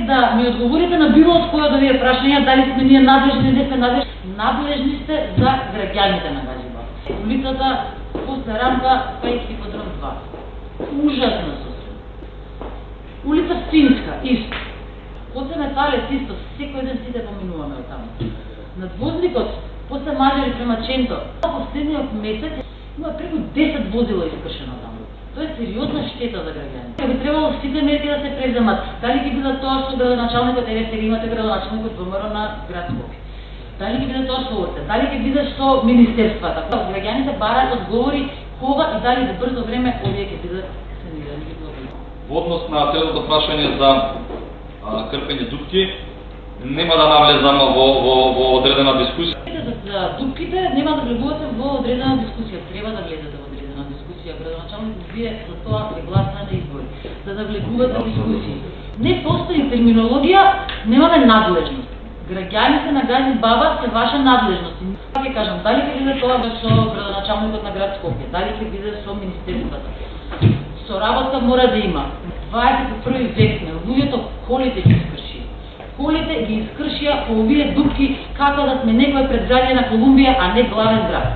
да ми одговорите на било од која од овие прашања, дали сме ние надлежни, не сме надлежни. Надлежни сте за граѓаните на Газибаб. Улицата после рамка, кај Хиподром 2. Ужасна состојба. Улица Стинска, исто. После Металец, исто, секој ден сите поминуваме од таму. Надвозникот, после Мажари према Ченто, последниот месец има преку 10 возила искршено таму. Тоа е сериозна штета за граѓаните. Би требало сите мерки да се преземат. Дали ќе биде тоа што градоначалникот, сега имате градоначалникот ВМРО на град Скопје. Дали ќе биде тоа со ОРТ, дали ќе биде со министерствата. Граѓаните бараат одговори кога и дали за брзо време овие ќе бидат санирани. Во однос на третото прашање за крпење дупки, нема да навлезам во одредена дискусија. За дупките нема да влегувате во одредена дискусија, треба да влезете во одредена дискусија. Градоначалникот, вие за тоа се гласна на избори, за да влегувате во дискусии. Не постои терминологија, немаме надлежност. Граѓаните на Газибаба се ваша надлежност. Ќе кажам, дали ќе биде тоа со градоначалникот на град Скопје, дали ќе биде со министерството. Соработка мора да има. 21 век сме, луѓето колите ги искршија. Колите ги искршија по овие дупки како да сме некој предградје на Колумбија, а не главен град.